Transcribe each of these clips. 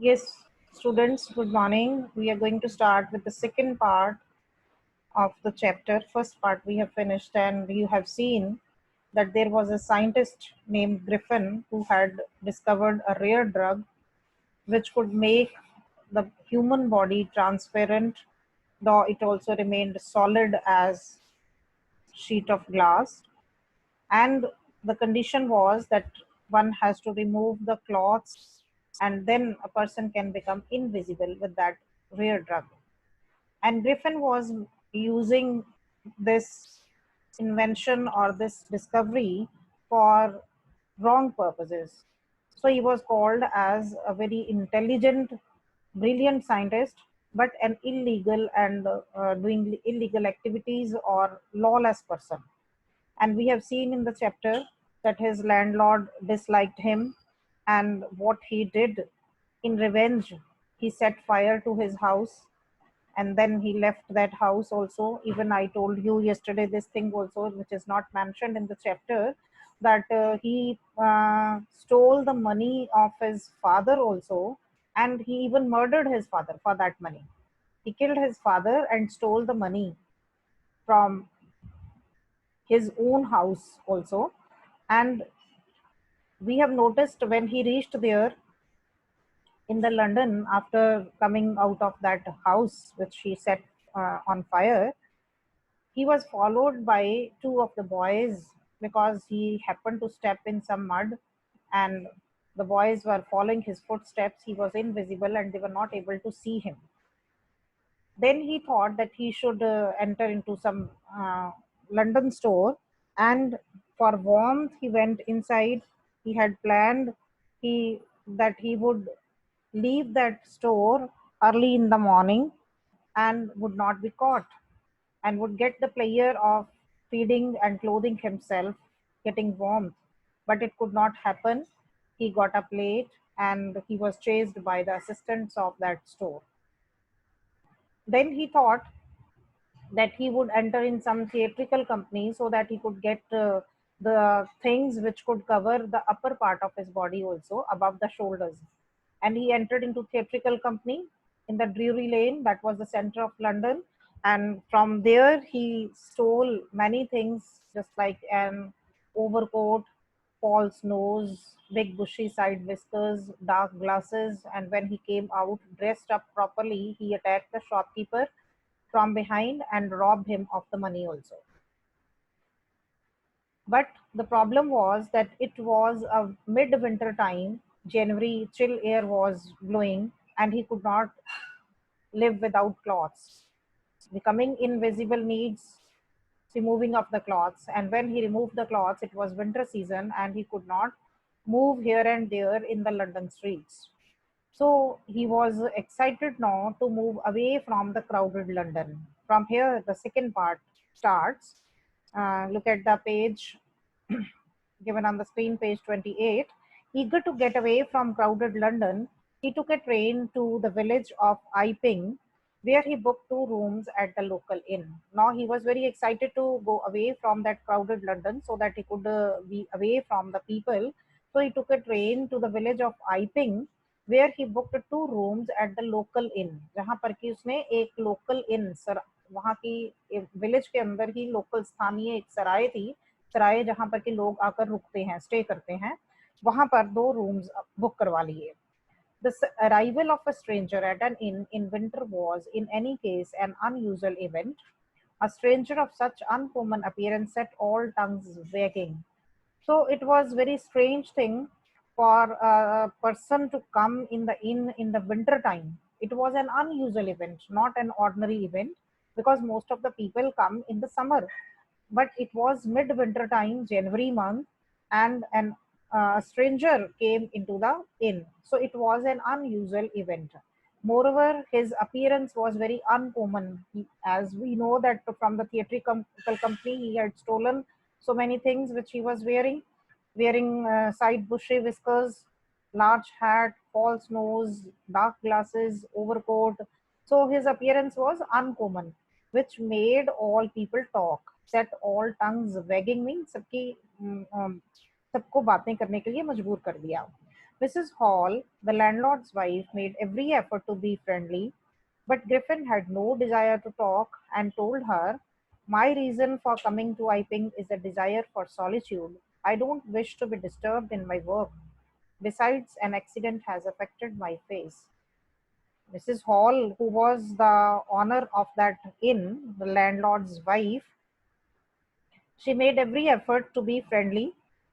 Yes, students, good morning. We are going to start with the second part of the chapter. First part we have finished, and you have seen that there was a scientist named Griffin who had discovered a rare drug which could make the human body transparent, though it also remained solid as sheet of glass. And the condition was that one has to remove the cloths, and then a person can become invisible with that rare drug. And Griffin was using this invention or this discovery for wrong purposes. So he was called as a very intelligent, brilliant scientist, but an illegal and doing illegal activities or lawless person. And we have seen in the chapter that his landlord disliked him, and what he did in revenge, he set fire to his house, and then he left that house also. Even I told you yesterday this thing also, which is not mentioned in the chapter, that he stole the money of his father also, and he even murdered his father for that money. He killed his father and stole the money from his own house also. And we have noticed when he reached there in the London, after coming out of that house which he set on fire, he was followed by two of the boys because he happened to step in some mud, and the boys were following his footsteps. He was invisible and they were not able to see him. Then he thought that he should enter into some London store, and for warmth he went inside. He had planned he that he would leave that store early in the morning and would not be caught, and would get the pleasure of feeding and clothing himself, getting warmth. But it could not happen. He got up late and he was chased by the assistants of that store. Then he thought that he would enter in some theatrical company so that he could get the things which could cover the upper part of his body also above the shoulders. And he entered into theatrical company in the Drury Lane, that was the center of London. And from there he stole many things, just like an overcoat, false nose, big bushy side whiskers, dark glasses. And when he came out dressed up properly, he attacked the shopkeeper from behind and robbed him of the money also. But the problem was that it was a midwinter time, January, chill air was blowing, and he could not live without clothes. Becoming invisible needs removing of the cloths, and when he removed the cloths, it was winter season and he could not move here and there in the London streets. So he was excited now to move away from the crowded London. From here, the second part starts. Look at the page given on the screen, page 28. Eager to get away from crowded London, he took a train to the village of Iping, where he booked two rooms at the local inn. Now he was very excited to go away from that crowded London so that he could be away from the people. So he took a train to the village of Iping, where he booked two rooms at the local inn. जहाँ पर कि उसने एक local inn sir वहाँ की village के अंदर ही local स्थानीय एक सराय थी, सराय जहाँ पर के लोग आकर रुकते हैं, स्टे करते हैं, वहां पर दो रूम्स बुक करवा लिए. The arrival of a stranger at an inn in winter was, in any case, an unusual event. A stranger of such uncommon appearance set all tongues wagging. So it was very strange thing for a person to come in the inn in the winter time. It was an unusual event, not an ordinary event, because most of the people come in the summer. But it was midwinter time, January month, and an stranger came into the inn. So it was an unusual event. Moreover, his appearance was very uncommon. As we know that from the theatrical company, he had stolen so many things which he was wearing side bushy whiskers, large hat, false nose, dark glasses, overcoat. So his appearance was uncommon, which made all people talk. Set all tongues wagging means सबकी सबको बातें करने के लिए मजबूर कर दिया. Mrs. Hall, the landlord's wife, made every effort to be friendly, but Griffin had no desire to talk and told her, "My reason for coming to Iping is a desire for solitude. I don't wish to be disturbed in my work. Besides, an accident has affected my face." Mrs. Hall, who was the owner of that inn, the landlord's wife, she made every effort to be friendly,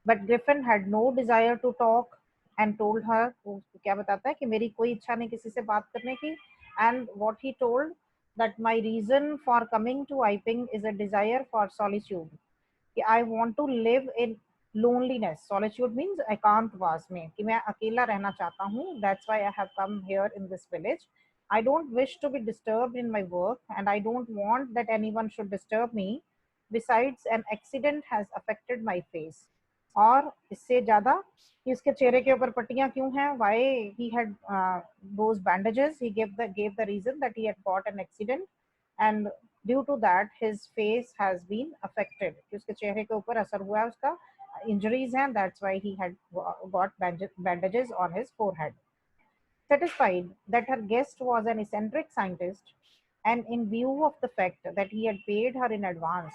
but Griffin had no desire to talk and told her, वो क्या बताता है कि मेरी कोई इच्छा नहीं किसी से बात करने की, and what he told that my reason for coming to Iping is a desire for solitude, कि I want to live in loneliness. Solitude means एकांतवास में, कि मैं अकेला रहना चाहता हूँ. That's why I have come here in this village. I don't wish to be disturbed in my work and I don't want that anyone should disturb me. Besides, an accident has affected my face. और इससे ज्यादा कि उसके चेहरे के ऊपर पट्टियां क्यों हैं, why he had those bandages, he gave the reason that he had got an accident and due to that his face has been affected, कि उसके चेहरे के ऊपर असर हुआ है उसका, injuries हैं, that's why he had got bandages on his forehead. Satisfied that her guest was an eccentric scientist, and in view of the fact that he had paid her in advance,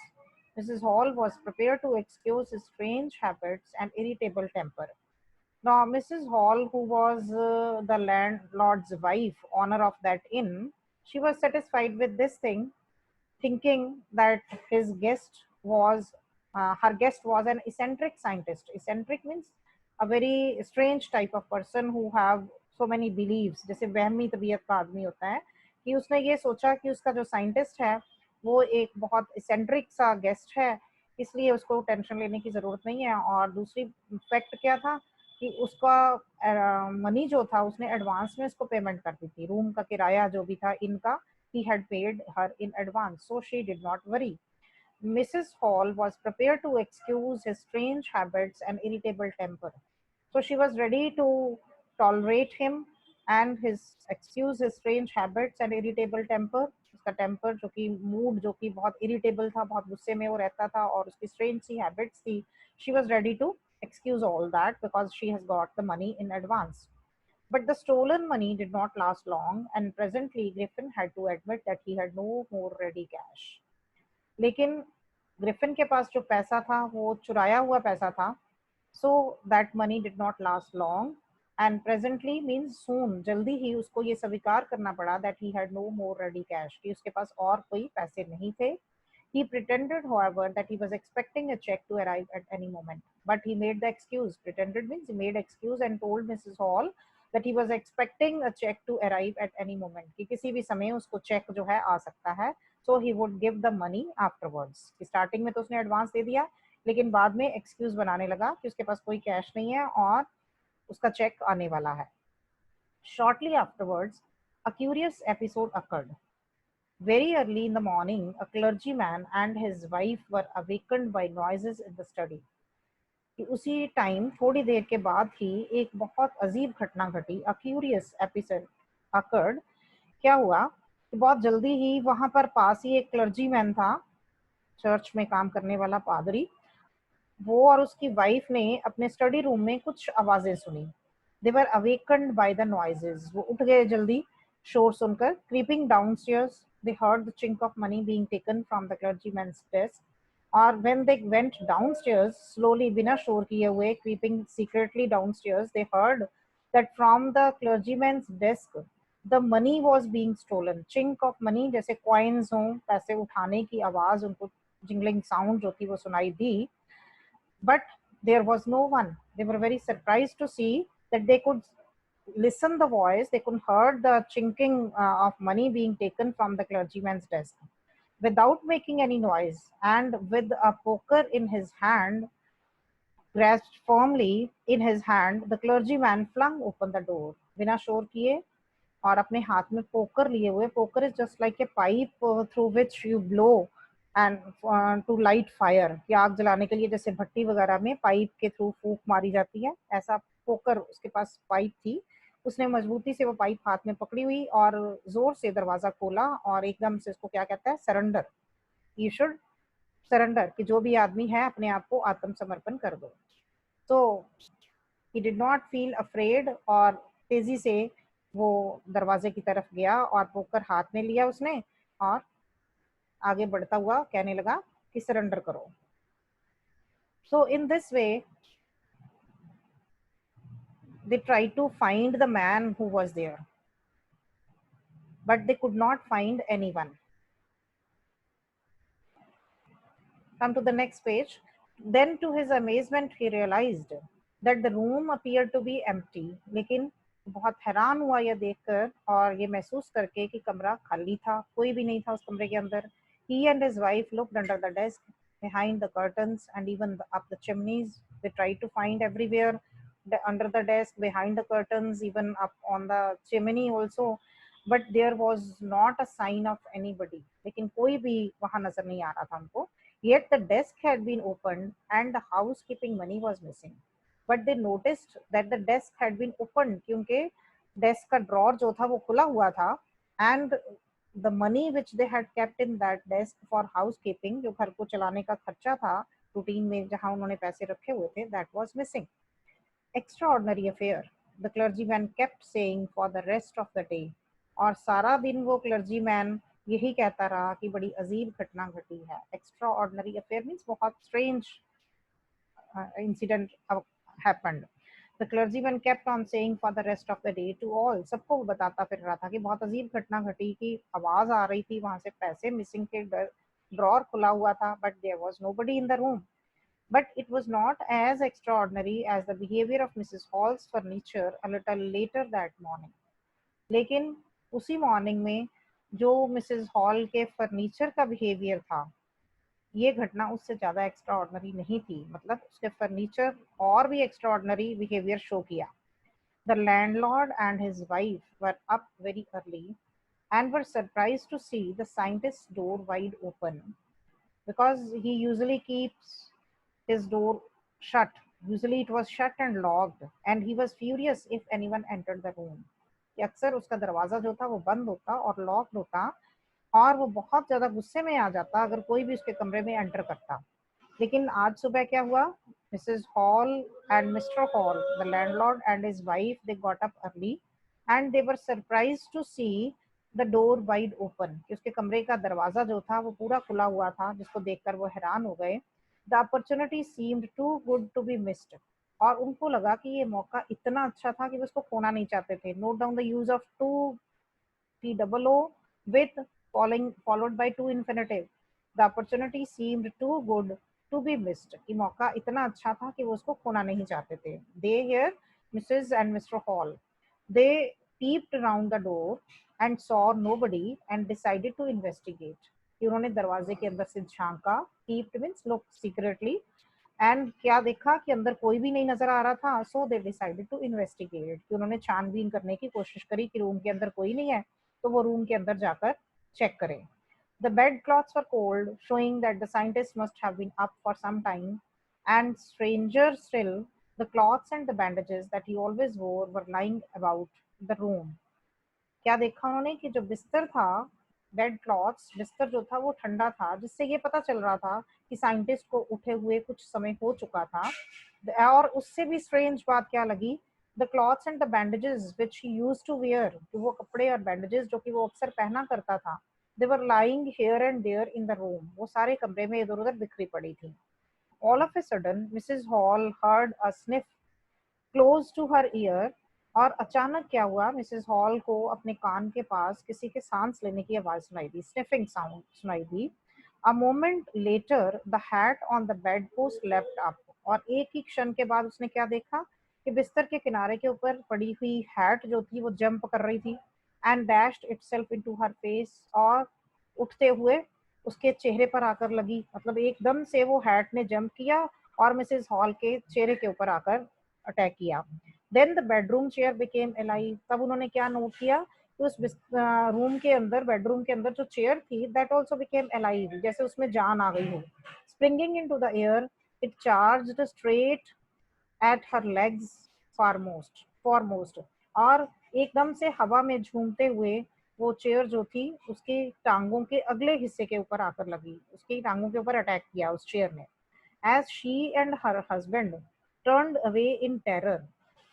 Mrs. Hall was prepared to excuse his strange habits and irritable temper. Now, Mrs. Hall, who was the landlord's wife, owner of that inn, she was satisfied with this thing, thinking that her guest was an eccentric scientist. Eccentric means a very strange type of person who have so many beliefs. जैसे वहमी तबीयत का आदमी होता है, कि उसने ये सोचा कि उसका जो साइंटिस्ट है वो एक बहुत इसेंट्रिक सा गेस्ट है, इसलिए उसको टेंशन लेने की ज़रूरत नहीं है. और दूसरी फैक्ट क्या था कि उसका मनी जो था उसने एडवांस में उसको पेमेंट कर दी थी, रूम का किराया जो भी था इनका, he had paid her in advance, so she did not worry. Mrs. Hall was prepared to excuse his strange habits and irritable temper. So she was ready to tolerate him and his excuse his strange habits and irritable temper. उसका temper जो कि mood जो कि बहुत irritable था, बहुत गुस्से में वो रहता था, और उसकी स्ट्रेंज सी हैबिट्स थी. She was ready to excuse all that because she has got the money in advance. But the stolen money did not last long, and presently Griffin had to admit that he had no more ready cash. लेकिन Griffin के पास जो पैसा था वो चुराया हुआ पैसा था. So that money did not last long, and presently means soon, जल्दी ही उसको ये स्वीकार करना पड़ा that he had no more ready cash, कि उसके पास और कोई पैसे नहीं थे. He pretended, however, that he was expecting a check to arrive at any moment. But he made the excuse. Pretended means he made excuse and told Mrs. Hall that he was expecting a check to arrive at any moment. कि किसी भी समय उसको check जो है आ सकता है. So he would give the money afterwards. कि starting में तो उसने एडवांस दे दिया, लेकिन बाद में एक्सक्यूज बनाने लगा कि उसके पास कोई कैश नहीं है और उसका चेक आने वाला है. Shortly afterwards, a curious episode occurred. Very early in the morning, a clergyman and his wife were awakened by noises in the study. कि उसी टाइम थोड़ी देर के बाद ही एक बहुत अजीब घटना घटी. A curious episode occurred. क्या हुआ कि बहुत जल्दी ही वहां पर पास ही एक क्लर्जीमैन था, चर्च में काम करने वाला पादरी. वो और उसकी वाइफ ने अपने स्टडी रूम में कुछ आवाजें सुनी. दे वर अवेकन्ड बाय द नॉइजेस. वो उठ गए जल्दी शोर सुनकर. Creeping downstairs, they heard the chink of money being taken from the clergyman's desk. Or when they went downstairs, slowly, बिना शोर किए हुए, creeping secretly downstairs, they heard that from the clergyman's desk, the money was being stolen. Chink of money, जैसे coins हों, पैसे उठाने की आवाज, उनको jingling sound जो थी वो सुनाई दी. But there was no one. They were very surprised to see that they could listen the voice, they could heard the chinking of money being taken from the clergyman's desk without making any noise, and with a poker in his hand, grasped firmly in his hand, the clergyman flung open the door. बिना शोर किए और अपने हाथ में poker लिए हुए. Poker is just like a pipe through which you blow and to light fire, कि आग जलाने के लिए जैसे भट्टी वगैरह में पाइप के थ्रू फूंक मारी जाती है, ऐसा पोकर उसके पास पाइप थी. उसने मजबूती से वो पाइप हाथ में पकड़ी हुई और जोर से दरवाजा खोला और एकदम से उसको क्या कहता है, सरेंडर. यू शुड सरेंडर, कि जो भी आदमी है अपने आप को आत्मसमर्पण कर दो. तो He did not feel afraid, और तेजी से वो दरवाजे की तरफ गया और पोकर हाथ में लिया उसने और आगे बढ़ता हुआ कहने लगा कि सरेंडर करो. So in this way they tried to find the man who was there, but they could not find anyone. Come to the next page. Then to his amazement he realized that the room appeared to be empty. लेकिन बहुत हैरान हुआ यह देखकर और ये महसूस करके कि कमरा खाली था, कोई भी नहीं था उस कमरे के अंदर. He and his wife looked under the desk, behind the curtains, and even up the chimneys. They tried to find everywhere, under the desk, behind the curtains, even up on the chimney also, but there was not a sign of anybody. लेकिन कोई भी वहां नजर नहीं आ रहा था उनको. Yet the desk had been opened and the housekeeping money was missing. But they noticed that the desk had been opened क्योंकि desk का drawer जो था वो खुला हुआ था, and the money which they had kept in that desk for housekeeping, जो घर को चलाने का खर्चा था रूटीन में जहां उन्होंने पैसे रखे हुए थे, that was missing. Extraordinary affair, the clergyman kept saying for the rest of the day. और सारा दिन वो clergyman यही कहता रहा कि बड़ी अजीब घटना घटी है. एक्स्ट्रा ऑर्डनरी अफेयर मीन्स बहुत strange incident happened. The clergyman kept on saying for the rest of the day to all. सबको वो बताता फिर रहा था कि बहुत अजीब घटना घटी, कि आवाज आ रही थी वहां से पैसे मिसिंग के, ड्रॉर खुला हुआ था, but there was nobody in the room. But it was not as extraordinary as the behavior of Mrs. Hall's furniture a little later that morning. लेकिन उसी मॉर्निंग में जो मिसेस हॉल के फर्नीचर का बिहेवियर था, ये घटना उससे ज्यादा एक्स्ट्रा ऑर्डनरी नहीं थी. मतलब उसके फर्नीचर और भी एक्स्ट्रा ऑर्डनरी बिहेवियर शो किया. The landlord and his wife were up very early and were surprised to see the scientist's door wide open, because he usually keeps his door shut. Usually it was shut and locked, and he was furious if anyone entered the room. कि अक्सर उसका दरवाजा जो था वो बंद होता और लॉक्ड होता, और वो बहुत ज्यादा गुस्से में आ जाता अगर कोई भी उसके कमरे में एंटर करता. लेकिन आज सुबह क्या हुआ? Mrs Hall and Mr Hall, the landlord and his wife, they got up early and they were surprised to see the door wide open. कि उसके कमरे का दरवाजा जो था वो पूरा खुला हुआ था, जिसको देखकर वो हैरान हो गए. The opportunity seemed too good to be missed. और उनको लगा कि ये मौका इतना अच्छा था कि वो उसको खोना नहीं चाहते थे. Note down the use of too TOO with followed by two infinitive. The opportunity seemed too good to be missed. कि मौका इतना अच्छा था कि वो उसको खोना नहीं चाहते थे. They here, Mrs. and Mr. Hall, they peeped around the door and saw nobody and decided to investigate. कि उन्होंने दरवाजे के अंदर से झांका. Peeped means look secretly. And क्या देखा कि अंदर कोई भी नहीं नजर आ रहा था. सो दे डिसाइडेड टू इन्वेस्टिगेट. कि उन्होंने छानबीन करने की कोशिश करी कि रूम के अंदर कोई नहीं है, तो वो रूम के अंदर जाकर चेक करें. The bed clothes were cold, showing that the scientist must have been up for some time, and stranger still the clothes and the bandages that he always wore were lying about the room. क्या देखा उन्होंने कि जो बिस्तर था, bed clothes, बिस्तर जो था वो ठंडा था, जिससे ये पता चल रहा था कि साइंटिस्ट को उठे हुए कुछ समय हो चुका था. और उससे भी स्ट्रेंज बात क्या लगी? The clothes and the bandages which he used to wear, वो कपड़े और बैंडेजेस जो कि वो अक्सर पहना करता था, they were lying here and there in the room. वो सारे कमरे में इधर उधर बिखरी पड़ी थी. All of a sudden Mrs Hall heard a sniff close to her ear. और अचानक क्या हुआ? मिसेस हॉल को अपने कान के पास किसी के सांस लेने की आवाज सुनाई दी. स्निफिंग साउंड सुनाई दी. A moment later the hat on the bed post left up. और एक ही क्षण के बाद उसने क्या देखा कि बिस्तर के किनारे के ऊपर पड़ी हुई हैट जो थी वो जंप कर रही थी. And dashed itself into her face. और उठते हुए उसके चेहरे पर आकर लगी. मतलब एकदम से वो हैट ने जंप किया और मिसेस हॉल के चेहरे के ऊपर आकर अटैक किया. Then the bedroom chair became alive. तब उन्होंने क्या नोट किया कि उस रूम के अंदर, बेडरूम के अंदर जो चेयर थी, दैट ऑल्सो बिकेम अलाइव, जैसे उसमें जान आ गई हो. Springing into the air, it charged straight at her legs foremost. और एकदम से हवा में झूमते हुए वो चेयर जो थी उसकी टांगों के अगले हिस्से के ऊपर आकर लगी. उसकी टांगों के ऊपर अटैक किया उस चेयर ने. As she and her husband turned away in terror,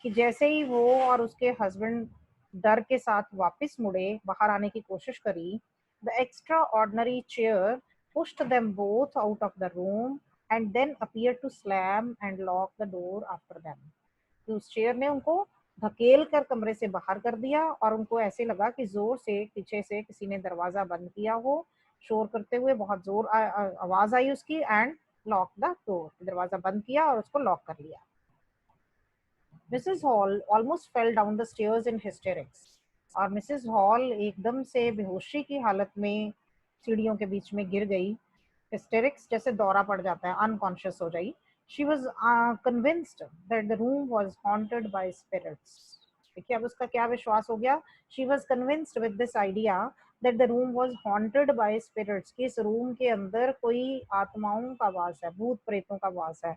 कि जैसे ही वो और उसके हस्बैंड डर के साथ वापस मुड़े, बाहर आने की कोशिश करी, the extra ordinary chair pushed them both out of the room and then appeared to slam and lock the door after them. कि उस चेयर ने उनको धकेल कर कमरे से बाहर कर दिया और उनको ऐसे लगा कि जोर से पीछे से किसी ने दरवाजा बंद किया हो, शोर करते हुए बहुत जोर आवाज आई उसकी, एंड लॉक द डोर, दरवाजा बंद किया और उसको लॉक कर लिया. Mrs hall almost fell down the stairs in hysterics. और मिसेस हॉल एकदम से बेहोशी की हालत में सीढ़ियों के बीच में गिर गई. हिस्टेरिक्स जैसे दौरा पड़ जाता है, अनकॉन्शियस हो गई. She was convinced that the room was haunted by spirits. देखिए अब उसका क्या विश्वास हो गया. She was convinced with this idea that the room was haunted by spirits, कि इस रूम के अंदर कोई आत्माओं का वास है, भूत प्रेतों का वास है.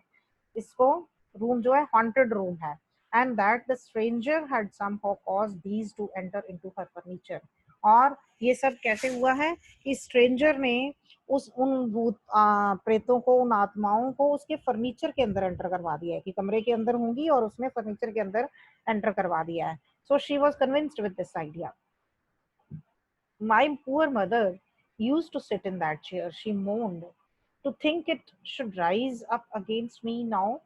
इसको रूम जो है हॉन्टेड रूम है. And that the stranger had somehow caused these two enter into her furniture. और ये सब कैसे हुआ है कि स्ट्रेंजर ने उन भूत प्रेतों को, उन आत्माओं को उसके फर्नीचर के अंदर एंटर करवा दिया है, कि कमरे के अंदर होंगी और उसने फर्नीचर के अंदर एंटर करवा दिया है. So she was convinced with this idea. My poor mother used to sit in that chair, she moaned. To think it should rise up against me now.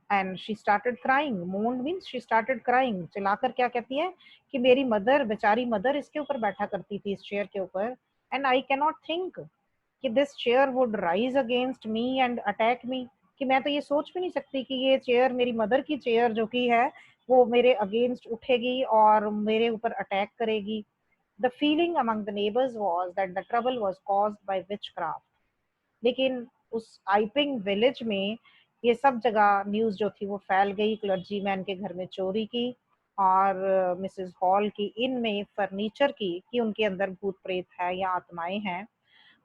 And she started crying. Moaned means she started crying. चिल्लाकर क्या कहती है कि मेरी mother, बेचारी mother इसके ऊपर बैठा करती थी, इस चेयर के ऊपर. And I can not think कि this chair would rise against me and attack me. कि मैं तो ये सोच भी नहीं सकती कि ये चेयर, मेरी मदर की चेयर जो कि है, वो मेरे अगेंस्ट उठेगी और मेरे ऊपर अटैक करेगी. The feeling among the neighbours was that the trouble was caused by witchcraft. लेकिन उस आइपिंग विलेज में ये सब जगह न्यूज जो थी वो फैल गई, क्लर्जी मैन के घर में चोरी की और मिसेस हॉल की इनमें फर्नीचर की, कि उनके अंदर भूत प्रेत है या आत्माएं हैं.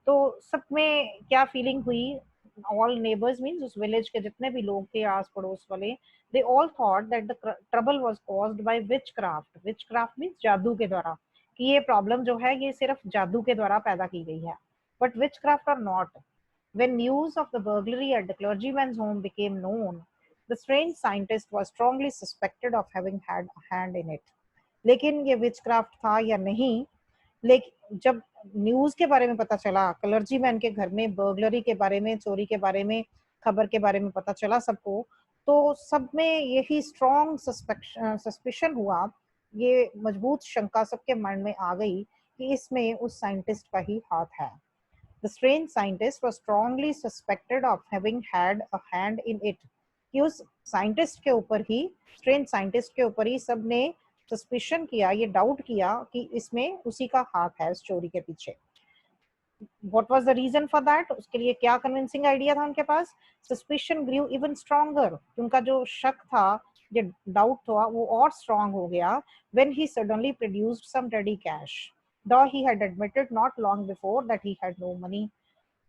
तो सब में क्या फीलिंग हुई. ऑल नेबर्स मीन्स उस विलेज के जितने भी लोग थे आस पड़ोस वाले, they all thought that the trouble was caused by which craft. Which craft means जादू के द्वारा, कि ये प्रॉब्लम जो है ये सिर्फ जादू के द्वारा पैदा की गई है. But witchcraft are not. When news of the burglary at the clergyman's home became known, the strange scientist was strongly suspected of having had a hand in it. लेकिन ये विचक्राफ्ट था या नहीं, लेकिन जब न्यूज के बारे में पता चला, क्लर्जी मैन के घर में बर्गलरी के बारे में, चोरी के बारे में, खबर के बारे में पता चला सबको, तो सब में यही स्ट्रॉन्ग सस्पिशन हुआ, ये मजबूत शंका सबके माइंड में आ गई कि इसमें उस साइंटिस्ट का ही हाथ है. The strange scientist was strongly suspected of having had a hand in it. कि उस साइंटिस्ट के ऊपर ही, स्ट्रेंज साइंटिस्ट के ऊपर ही सब ने सस्पिशन किया, ये डाउट किया कि इसमें उसी का हाथ है इस चोरी के पीछे. What was the reason for that? उसके लिए क्या कन्विंसिंग आइडिया था उनके पास. Suspicion grew even stronger. उनका जो शक था, जो डाउट था, वो और स्ट्रॉन्ग हो गया when he suddenly produced some ready cash. Though he had admitted not long before that he had no money.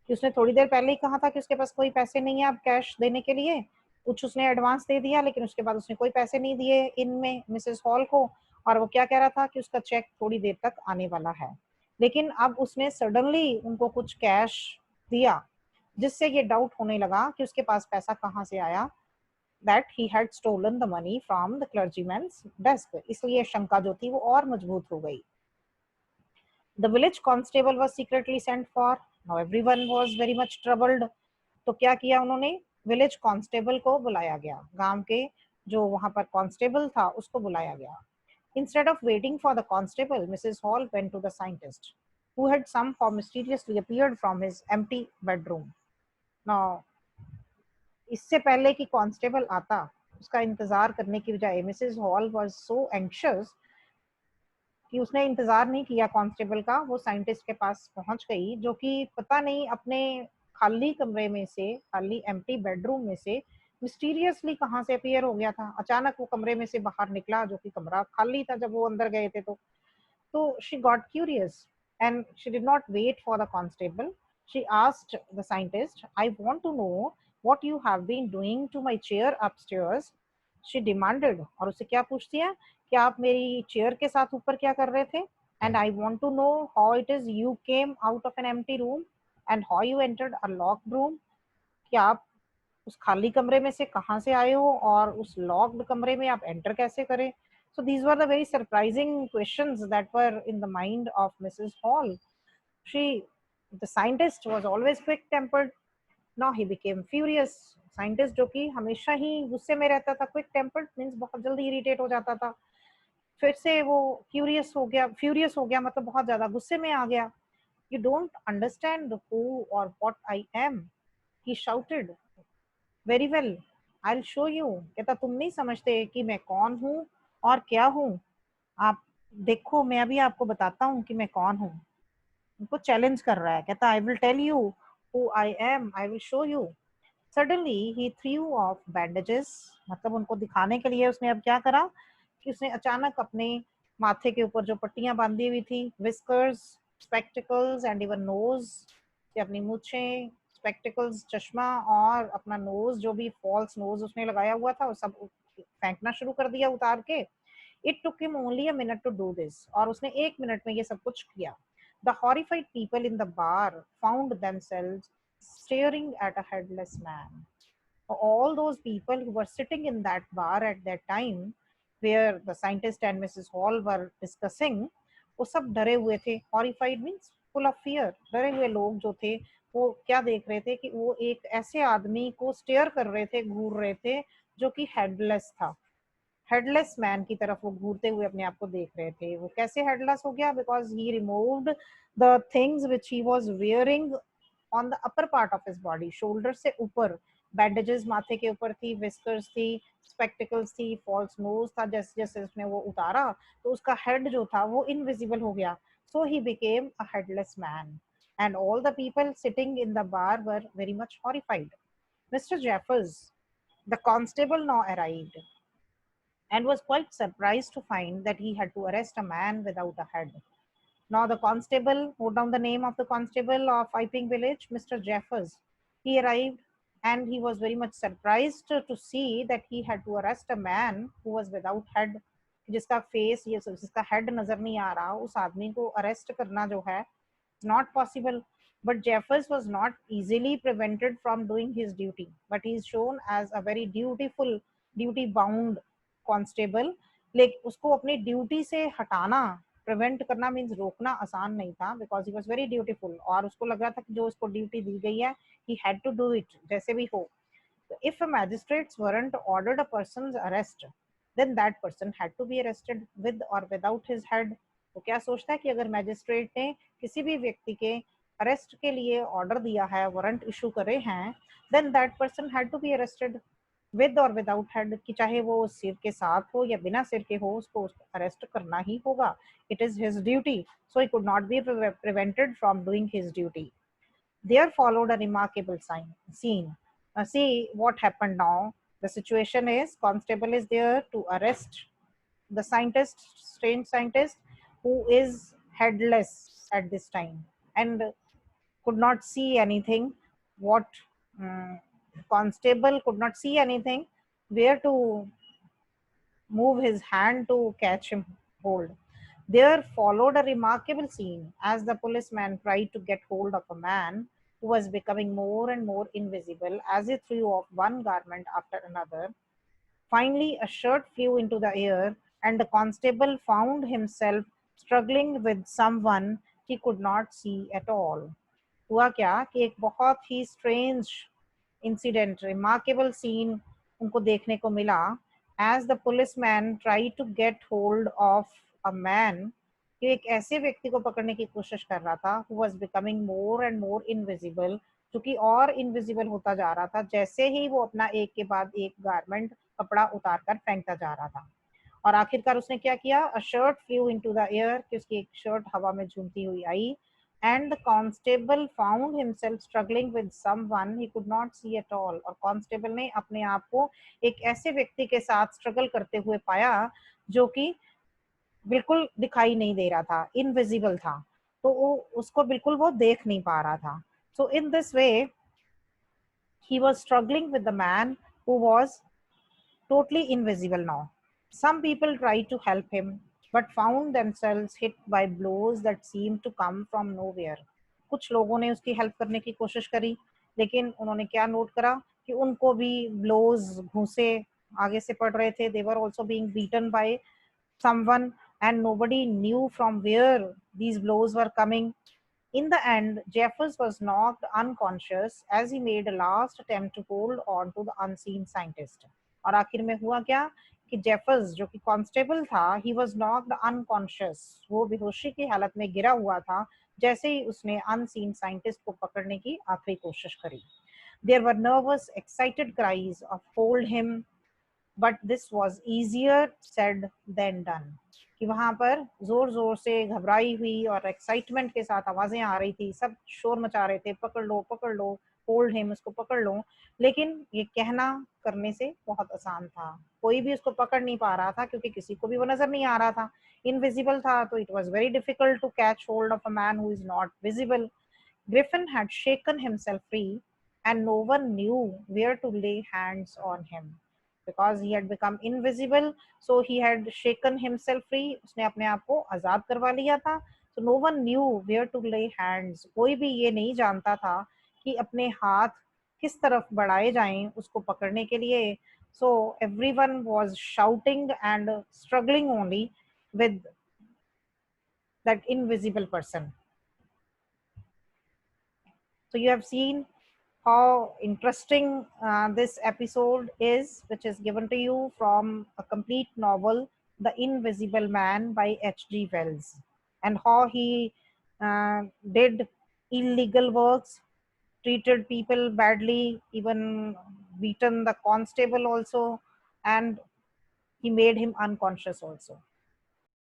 कि उसने थोड़ी देर पहले ही कहा था कि उसके पास कोई पैसे नहीं है अब कैश देने के लिए. कुछ उसने एडवांस दे दिया, लेकिन उसके बाद उसने कोई पैसे नहीं दिए इनमें मिसेस हॉल को, और वो क्या कह रहा था कि उसका चेक थोड़ी देर तक आने वाला है. लेकिन अब उसने सडनली उनको कुछ कैश दिया, जिससे ये डाउट होने लगा कि उसके पास पैसा कहाँ से आया, that he had stolen the money from the clergyman's desk. इसलिए शंका जो थी वो और मजबूत हो गई. The village constable was secretly sent for. Now everyone was very much troubled. तो क्या किया उन्होंने, विलेज कांस्टेबल को बुलाया गया, गांव के जो वहां पर कांस्टेबल था उसको बुलाया गया. Instead of waiting for the constable, Mrs. Hall went to the scientist, who had somehow mysteriously appeared from his empty bedroom. Now, इससे पहले कि कांस्टेबल आता, उसका इंतजार करने की बजाय Mrs hall was so anxious कि उसने इंतजार नहीं किया कांस्टेबल का, वो साइंटिस्ट के पास पहुंच गई, जो कि पता नहीं अपने खाली कमरे में से, खाली एम्प्टी बेडरूम में से मिस्टीरियसली कहाँ से अपीयर हो गया था. अचानक वो कमरे में से बाहर निकला, जो कि कमरा खाली था जब वो अंदर गए थे. तो she got curious and she did not wait for the constable. She asked the scientist, I want to know what you have been doing to my chair upstairs. She demanded. और उससे क्या पूछती है कि आप मेरी चेयर के साथ ऊपर क्या कर रहे थे. And I want to know how it is you came out of an empty room and how you entered a locked room. कि आप उस खाली कमरे में से कहाँ से आए हो और उस लॉक्ड कमरे में आप एंटर कैसे करें? So these were the very surprising questions that were in the mind of Mrs. Hall. She, the scientist, was always quick-tempered. Now he became furious. Scientist जो कि हमेशा ही गुस्से में रहता था, क्विक टेम्पर्ड मीन्स बहुत जल्दी इरिटेट हो जाता था, फिर से वो फ्यूरियस हो गया मतलब बहुत ज्यादा गुस्से में आ गया. You don't understand who or what I am, he shouted. Very well, I'll show you. कहता तुम नहीं समझते कि मैं कौन हूँ और क्या हूँ. आप देखो, मैं अभी आपको बताता हूँ कि मैं कौन हूँ. उनको चैलेंज कर रहा है. कहता I will tell you who I am, I will show you. Suddenly he threw off bandages, मतलब उनको दिखाने के लिए उसने अब क्या करा कि उसने अचानक अपने माथे के ऊपर जो पट्टियां बांधी हुई थी, whiskers, spectacles and even nose, अपनी मूछें, स्पेक्टिकल्स चश्मा और अपना नोज जो भी फॉल्स नोज उसने लगाया हुआ था वो सब फेंकना शुरू कर दिया उतार के. It took him only a minute to do this, और उसने 1 मिनट में ये सब कुछ किया. The horrified people in the bar found themselves staring at a headless man. All those people who were sitting in that bar at that time where the scientist and Mrs. Hall were discussing, वो सब डरे हुए थे. Horrified means full of fear. डरे हुए लोग जो थे वो क्या देख रहे थे कि वो एक ऐसे आदमी को स्टेयर कर रहे थे, घूर रहे थे, जो कि हेडलेस था. हेडलेस मैन की तरफ वो घूरते हुए अपने आप को देख रहे थे. वो कैसे हेडलेस हो गया? Because he removed the things which he was wearing on the upper part of his body, shoulder से ऊपर. बैंडेजेस माथे के ऊपर थी, विस्कर्स थी, स्पेक्टिकल्स थी, फॉल्स नोज था. जैसे जैसे उसने वो उतारा तो उसका हेड जो था वो इनविजिबल हो गया. So he became a headless man and all the people sitting in the bar were very much horrified. Mr. Jeffers, the constable, now arrived and was quite surprised to find that he had to arrest a man without a head. Now the constable, wrote down the name of the constable of Iping village, Mr. Jeffers. He arrived and he was very much surprised to see that he had to arrest a man who was without head. जिसका face ये जिसका head नजर नहीं आ रहा, उस आदमी को arrest करना जो है not possible. But Jeffers was not easily prevented from doing his duty, but he is shown as a very dutiful, duty bound constable. लेकिन उसको अपनी ड्यूटी से हटाना, प्रिवेंट करना मीन्स रोकना आसान नहीं था, because he was very dutiful. और उसको लग रहा था कि जो उसको ड्यूटी दी गई है, he had to do it जैसे भी हो. If a magistrate's warrant ordered a person's arrest, then that person had to be arrested with or without his head. तो क्या सोचता है कि अगर मैजिस्ट्रेट ने किसी भी व्यक्ति के अरेस्ट के लिए ऑर्डर दिया है, वारंट इशू करे हैं, then that person had to be arrested with or without head, कि चाहे वो सिर के साथ हो या बिना सिर के हो, उसको अरेस्ट करना ही होगा. It is his duty, so he could not be prevented from doing his duty. There followed a remarkable scene. See what happened now. The situation is constable is there to arrest the scientist, strange scientist, who is headless at this time and could not see anything. What constable could not see anything, where to move his hand to catch him hold. There followed a remarkable scene as the policeman tried to get hold of a man who was becoming more and more invisible as he threw off one garment after another. Finally, a shirt flew into the air, and the constable found himself struggling with someone he could not see at all. हुआ क्या कि एक बहुत ही strange incident, remarkable scene उनको देखने को मिला. As the policeman try to get hold of a man, कि एक ऐसे व्यक्ति को पकड़ने की कोशिश कर रहा था, who was becoming more and more invisible, जो कि और इनविजिबल होता जा रहा था जैसे ही वो अपना एक के बाद एक गारमेंट, कपड़ा उतार कर फेंकता जा रहा था. और आखिरकार उसने क्या किया? A shirt flew into the air, कि उसकी एक शर्ट हवा में झूमती हुई आई. And the constable found himself struggling with someone he could not see at all. और कांस्टेबल ने अपने आप को एक ऐसे व्यक्ति के साथ स्ट्रगल करते हुए पाया जो कि बिल्कुल दिखाई नहीं दे रहा था, इनविजिबल था. तो वो उसको बिल्कुल वो देख नहीं पा रहा था. So in this way he was struggling with the man who was totally invisible now. Some people tried to help him, but found themselves hit by blows that seemed to come from nowhere. कुछ लोगों ने उसकी help करने की कोशिश करी, लेकिन उन्होंने क्या नोट करा कि कि उनको भी ब्लोज, घूंसे आगे से पड़ रहे थे. They were also being beaten by someone and nobody knew from where these blows were coming. In the end, Jeffers was knocked unconscious as he made a last attempt to hold on to the unseen scientist. और आखिर में हुआ क्या कि Jeffers जो कि constable था, he was knocked unconscious, वो बेहोशी की हालत में गिरा हुआ था जैसे ही उसने अनसीन साइंटिस्ट को पकड़ने की आखिरी कोशिश करी. There were nervous, excited cries of hold him, but this was easier said than done. कि वहां पर जोर जोर से घबराई हुई और एक्साइटमेंट के साथ आवाजें आ रही थी, सब शोर मचा रहे थे, पकड़ लो, होल्ड हिम, उसको पकड़ लो. लेकिन ये कहना करने से बहुत आसान था. कोई भी उसको पकड़ नहीं पा रहा था क्योंकि किसी को भी वो नजर नहीं आ रहा था, इनविजिबल था. तो it was very difficult to catch hold of a man who is not visible. Griffin had shaken himself free, and no one knew where to lay hands on him. Because he had become invisible, so he had shaken himself free. उसने अपने आप को आजाद करवा लिया था. So no one knew where to lay hands. कोई भी ये नहीं जानता था कि अपने हाथ किस तरफ बढ़ाए जाएं उसको पकड़ने के लिए. So everyone was shouting and struggling only with that invisible person. So you have seen how interesting this episode is, which is given to you from a complete novel, The Invisible Man by H.G. Wells, and how he did illegal works, treated people badly, even beaten the constable also, and he made him unconscious also.